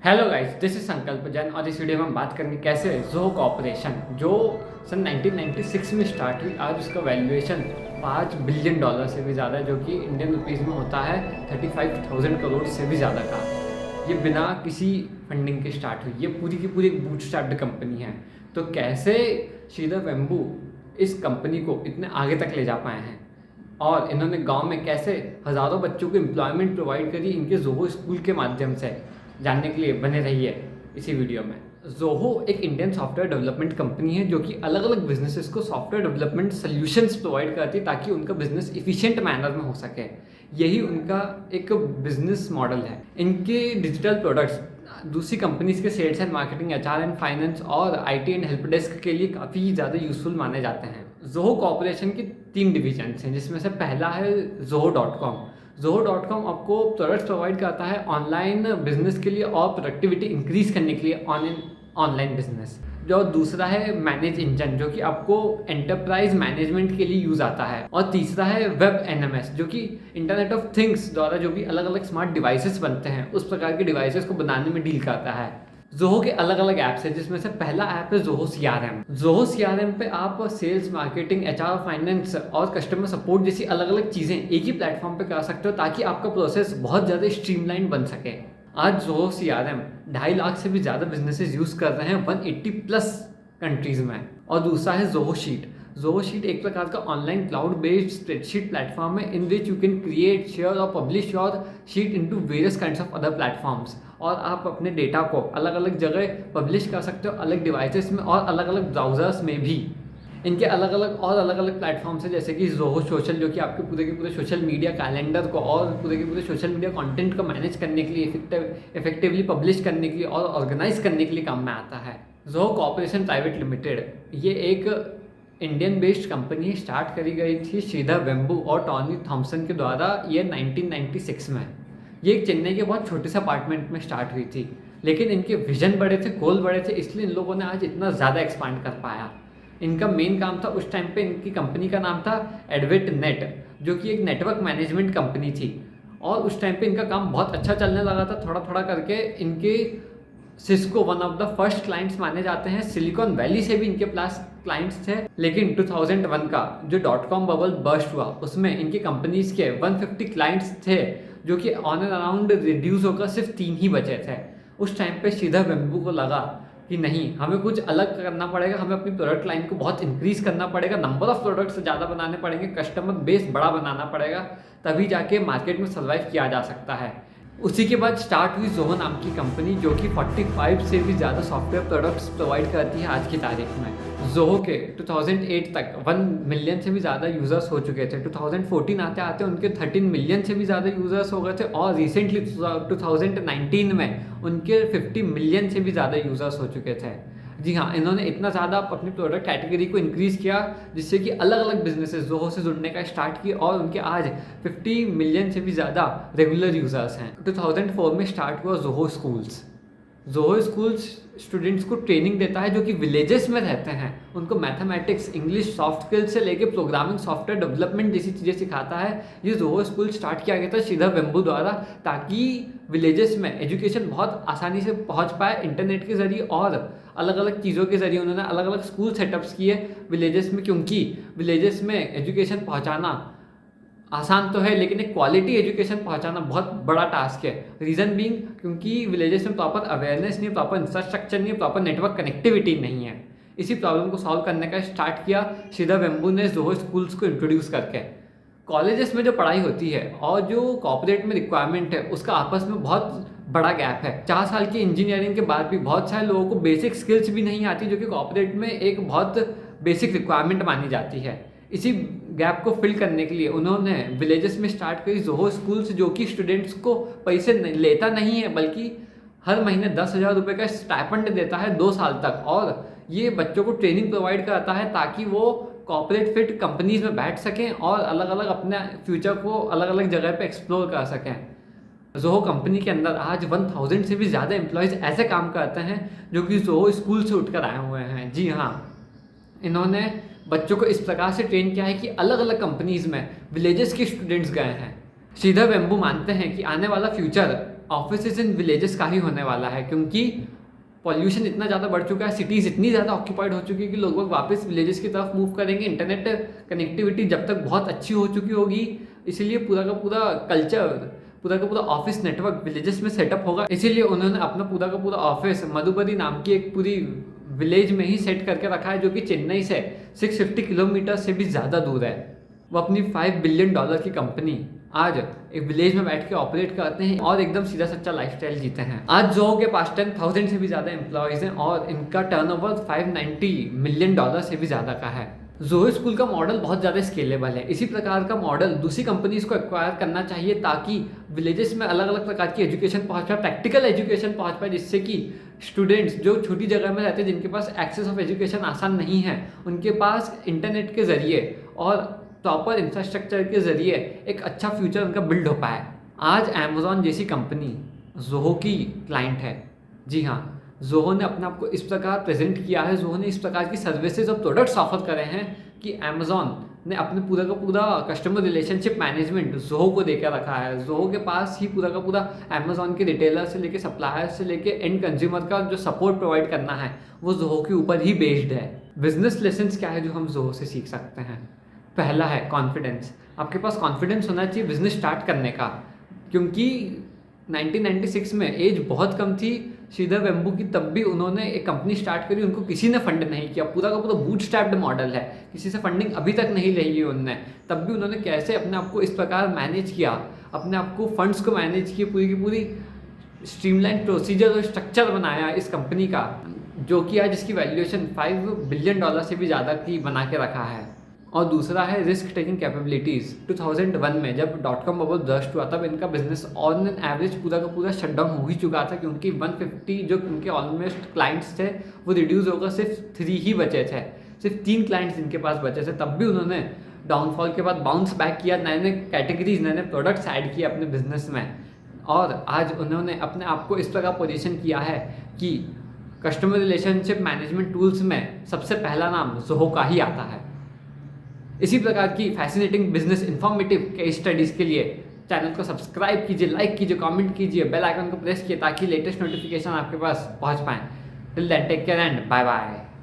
Hello guys, this is संकल्प जैन और इस वीडियो में हम बात करेंगे कैसे ज़ोहो कॉर्पोरेशन जो सन 1996 में स्टार्ट हुई, आज उसका वैल्यूएशन $5 बिलियन से भी ज़्यादा है, जो कि इंडियन रुपीज़ में होता है 35,000 करोड़ से भी ज़्यादा का। ये बिना किसी फंडिंग के स्टार्ट हुई, ये पूरी की पूरी एक बूटस्ट्रैप्ड कंपनी है। तो कैसे श्रीधर वेम्बू इस कंपनी को इतने आगे तक ले जा पाए हैं और इन्होंने गांव में कैसे हज़ारों बच्चों को एम्प्लॉयमेंट प्रोवाइड करी इनके ज़ोहो स्कूल के माध्यम से, जानने के लिए बने रहिए इसी वीडियो में। ज़ोहो एक इंडियन सॉफ्टवेयर डेवलपमेंट कंपनी है जो कि अलग अलग बिजनेसेस को सॉफ्टवेयर डेवलपमेंट सॉल्यूशंस प्रोवाइड करती है ताकि उनका बिजनेस इफिशिएंट मैनर में हो सके। यही उनका एक बिजनेस मॉडल है। इनके डिजिटल प्रोडक्ट्स दूसरी कंपनीज के sales and marketing, HR and finance और आईटी एंड हेल्प डेस्क के लिए काफ़ी ज़्यादा यूजफुल माने जाते हैं। ज़ोहो कॉर्पोरेशन के 3 डिवीजन्स हैं, जिसमें से पहला है ज़ोहो.com। ज़ोहो.com आपको प्रोडक्ट्स प्रोवाइड करता है ऑनलाइन बिजनेस के लिए और प्रोडक्टिविटी इंक्रीज करने के लिए ऑनलाइन बिजनेस। जो दूसरा है मैनेज इंजन, जो कि आपको एंटरप्राइज मैनेजमेंट के लिए यूज़ आता है। और तीसरा है वेब एनएमएस, जो कि इंटरनेट ऑफ थिंग्स द्वारा जो भी अलग अलग स्मार्ट डिवाइसेस बनते हैं उस प्रकार के डिवाइसेस को बनाने में डील करता है। ज़ोहो के अलग अलग ऐप्स हैं, जिसमें से पहला ऐप है ज़ोहो CRM। ज़ोहो CRM पे आप सेल्स, मार्केटिंग, एचआर, फाइनेंस और कस्टमर सपोर्ट जैसी अलग अलग चीज़ें एक ही प्लेटफॉर्म पे कर सकते हो ताकि आपका प्रोसेस बहुत ज़्यादा स्ट्रीमलाइन बन सके। आज ज़ोहो CRM 2.5 लाख से भी ज़्यादा बिजनेसेस यूज़ कर रहे हैं 180+ कंट्रीज़ में। और दूसरा है ज़ोहो शीट। ज़ोहो शीट एक प्रकार का online cloud based spreadsheet platform है in which you can create, share और publish your sheet into various kinds of other platforms. और आप अपने डेटा को अलग अलग जगह पब्लिश कर सकते हो, अलग डिवाइसेस में और अलग अलग ब्राउजर्स में भी। इनके अलग अलग प्लेटफॉर्म्स हैं, जैसे कि ज़ोहो सोशल, जो कि आपके पूरे के पूरे सोशल मीडिया कैलेंडर को और पूरे के पूरे सोशल मीडिया कंटेंट को मैनेज करने के लिए, इफेक्टिवली पब्लिश करने के लिए और ऑर्गेनाइज करने के लिए काम में आता है। ज़ोहो कॉर्पोरेशन प्राइवेट लिमिटेड ये एक इंडियन बेस्ड कंपनी स्टार्ट करी गई थी श्रीधर वेम्बू और टॉनी थॉम्सन के द्वारा ईयर 1996 में। ये एक चेन्नई के बहुत छोटे से अपार्टमेंट में स्टार्ट हुई थी, लेकिन इनके विजन बड़े थे, गोल बड़े थे, इसलिए इन लोगों ने आज इतना ज़्यादा एक्सपांड कर पाया। इनका मेन काम था, उस टाइम पे इनकी कंपनी का नाम था एडवेट नेट, जो कि एक नेटवर्क मैनेजमेंट कंपनी थी। और उस टाइम पे इनका काम बहुत अच्छा चलने लगा था। थोड़ा थोड़ा करके इनके Cisco one of the first clients माने जाते हैं। सिलिकॉन वैली से भी इनके पास क्लाइंट्स थे, लेकिन 2001 का जो .com बबल बर्स्ट हुआ उसमें इनकी कंपनीज के 150 क्लाइंट्स थे, जो कि ऑन एंड अराउंड रिड्यूस होकर सिर्फ 3 ही बचे थे। उस टाइम पे श्रीधर वेम्बू को लगा कि नहीं, हमें कुछ अलग करना पड़ेगा, हमें अपनी प्रोडक्ट लाइन को बहुत इंक्रीज करना पड़ेगा, नंबर ऑफ प्रोडक्ट्स ज़्यादा बनाने पड़ेंगे, कस्टमर बेस बड़ा बनाना पड़ेगा, तभी जाके मार्केट में सर्वाइव किया जा सकता है। उसी के बाद स्टार्ट हुई ज़ोहो नाम की कंपनी, जो कि 45 से भी ज़्यादा सॉफ्टवेयर प्रोडक्ट्स प्रोवाइड करती है आज की तारीख में। ज़ोहो के 2008 तक 1 मिलियन से भी ज़्यादा यूज़र्स हो चुके थे। 2014 आते आते उनके 13 मिलियन से भी ज़्यादा यूज़र्स हो गए थे और रिसेंटली 2019 में उनके 50 मिलियन से भी ज़्यादा यूज़र्स हो चुके थे। जी हाँ, इन्होंने इतना ज़्यादा अपनी प्रोडक्ट कैटेगरी को इंक्रीज़ किया जिससे कि अलग अलग बिजनेसेस ज़ोहो से जुड़ने का स्टार्ट किए और उनके आज 50 मिलियन से भी ज़्यादा रेगुलर यूज़र्स हैं। 2004 में स्टार्ट हुआ Zoho schools. Zoho schools students को ट्रेनिंग देता है जो कि विलेजेस में रहते हैं। उनको मैथमेटिक्स, इंग्लिश, सॉफ्ट स्किल्स से लेके प्रोग्रामिंग, सॉफ्टवेयर डेवलपमेंट जैसी चीज़ें सिखाता है। ये ज़ोहो स्कूल स्टार्ट किया गया था श्रीधर वेम्बू द्वारा, ताकि विलेजेस में एजुकेशन बहुत आसानी से पहुंच पाए इंटरनेट के ज़रिए और अलग अलग चीज़ों के ज़रिए। उन्होंने अलग अलग स्कूल सेटअप्स किए विलेजेस में, क्योंकि विलेजेस में एजुकेशन पहुँचाना आसान तो है, लेकिन एक क्वालिटी एजुकेशन पहुंचाना बहुत बड़ा टास्क है। रीज़न बीइंग क्योंकि विलेजेस में प्रॉपर अवेयरनेस नहीं, प्रॉपर इंफ्रास्ट्रक्चर नहीं, प्रॉपर नेटवर्क कनेक्टिविटी नहीं है। इसी प्रॉब्लम को सॉल्व करने का स्टार्ट किया श्रीधर वेम्बू ने ज़ोहो स्कूल्स को इंट्रोड्यूस करके। कॉलेजेस में जो पढ़ाई होती है और जो कॉर्पोरेट में रिक्वायरमेंट है उसका आपस में बहुत बड़ा गैप है। 4 साल की इंजीनियरिंग के बाद भी बहुत सारे लोगों को बेसिक स्किल्स भी नहीं आती, जो कि कॉर्पोरेट में एक बहुत बेसिक रिक्वायरमेंट मानी जाती है। इसी गैप को फिल करने के लिए उन्होंने विलेजेस में स्टार्ट करी ज़ोहो स्कूल्स, जो कि स्टूडेंट्स को पैसे लेता नहीं है, बल्कि हर महीने 10,000 रुपये का स्टाइपेंड देता है 2 साल तक। और ये बच्चों को ट्रेनिंग प्रोवाइड करता है ताकि वो कॉर्पोरेट फिट कंपनीज में बैठ सकें और अलग अलग अपने फ्यूचर को अलग अलग जगह पे एक्सप्लोर कर सकें। ज़ोहो कंपनी के अंदर आज 1000 से भी ज़्यादा एम्प्लॉयज़ ऐसे काम करते हैं जो कि ज़ोहो स्कूल से उठकर आए हुए हैं। जी हाँ, इन्होंने बच्चों को इस प्रकार से ट्रेन किया है कि अलग अलग कंपनीज में विलेजेस के स्टूडेंट्स गए हैं। श्रीधर वेम्बू मानते हैं कि आने वाला फ्यूचर ऑफिसेज इन विलेजेस का ही होने वाला है, क्योंकि पॉल्यूशन इतना ज़्यादा बढ़ चुका है, सिटीज़ इतनी ज़्यादा ऑक्यूपाइड हो चुकी है कि लोग वापस विलेजेस की तरफ मूव करेंगे। इंटरनेट कनेक्टिविटी जब तक बहुत अच्छी हो चुकी होगी, इसीलिए पूरा का पूरा कल्चर, पूरा का पूरा ऑफिस नेटवर्क विलेजेस में सेटअप होगा। इसीलिए उन्होंने अपना पूरा का पूरा ऑफिस मधुबरी नाम की एक पूरी विलेज में ही सेट करके रखा है, जो कि चेन्नई से 650 किलोमीटर से भी ज़्यादा दूर है। वो अपनी $5 बिलियन की कंपनी आज एक विलेज में बैठ के ऑपरेट करते हैं और एकदम सीधा सच्चा लाइफस्टाइल जीते हैं। आज जोहो के पास 10,000 से भी ज़्यादा एम्प्लॉयज़ हैं और इनका टर्नओवर $590 मिलियन से भी ज़्यादा का है। जोहो स्कूल का मॉडल बहुत ज़्यादा स्केलेबल है। इसी प्रकार का मॉडल दूसरी कंपनीज को एक्वायर करना चाहिए, ताकि विलेजेस में अलग अलग प्रकार की एजुकेशन पहुँच पाए, प्रैक्टिकल एजुकेशन पहुँच पाए, जिससे कि स्टूडेंट्स जो छोटी जगह में रहते हैं, जिनके पास एक्सेस ऑफ एजुकेशन आसान नहीं है, उनके पास इंटरनेट के ज़रिए और प्रॉपर इंफ्रास्ट्रक्चर के ज़रिए एक अच्छा फ्यूचर उनका बिल्ड हो पाए। आज अमेज़ॉन जैसी कंपनी जोहो की क्लाइंट है। जी हाँ, जोहो ने अपने आप को इस प्रकार प्रेजेंट किया है, जोहो ने इस प्रकार की सर्विसेज और प्रोडक्ट्स ऑफर करे हैं कि अमेज़ॉन ने अपने पूरा का पूरा कस्टमर रिलेशनशिप मैनेजमेंट जोहो को देकर रखा है। जोहो के पास ही पूरा का पूरा अमेज़ॉन के रिटेलर से लेके सप्लायर से लेके एंड कंज्यूमर का जो सपोर्ट प्रोवाइड करना है वो जोहो के ऊपर ही बेस्ड है। बिजनेस लेसन्स क्या है जो हम जोहो से सीख सकते हैं? पहला है कॉन्फिडेंस। आपके पास कॉन्फिडेंस होना चाहिए बिजनेस स्टार्ट करने का, क्योंकि 1996 में एज बहुत कम थी श्रीधर वेम्बू की, तब भी उन्होंने एक कंपनी स्टार्ट करी, उनको किसी ने फंड नहीं किया। पूरा का पूरा बूटस्ट्रैप्ड मॉडल है, किसी से फंडिंग अभी तक नहीं ली उन्होंने। तब भी उन्होंने कैसे अपने आप को इस प्रकार मैनेज किया, अपने आप को फंड्स को मैनेज किया, पूरी की पूरी स्ट्रीमलाइन प्रोसीजर और स्ट्रक्चर बनाया इस कंपनी का, जो कि आज इसकी वैल्यूएशन $5 बिलियन से भी ज़्यादा की बना के रखा है। और दूसरा है रिस्क टेकिंग कैपेबिलिटीज़। 2001 में जब .com बबल बर्स्ट हुआ, तब इनका बिजनेस ऑन एन एवरेज पूरा का पूरा शटडाउन हो ही चुका था, क्योंकि 150 जो उनके ऑलमोस्ट क्लाइंट्स थे वो रिड्यूस होकर सिर्फ 3 ही बचे थे, सिर्फ 3 क्लाइंट्स इनके पास बचे थे। तब भी उन्होंने डाउनफॉल के बाद बाउंस बैक किया, नए नए कैटेगरीज, नए नए प्रोडक्ट्स ऐड किए अपने बिजनेस में, और आज उन्होंने अपने आप को इस प्रकार पोजीशन किया है कि कस्टमर रिलेशनशिप मैनेजमेंट टूल्स में सबसे पहला नाम जोहो का ही आता है। इसी प्रकार की fascinating business informative case studies के लिए चैनल को सब्सक्राइब कीजिए, लाइक कीजिए, कमेंट कीजिए, बेल आइकन को प्रेस किए ताकि लेटेस्ट नोटिफिकेशन आपके पास पहुंच पाएँ। Till then take care and bye bye.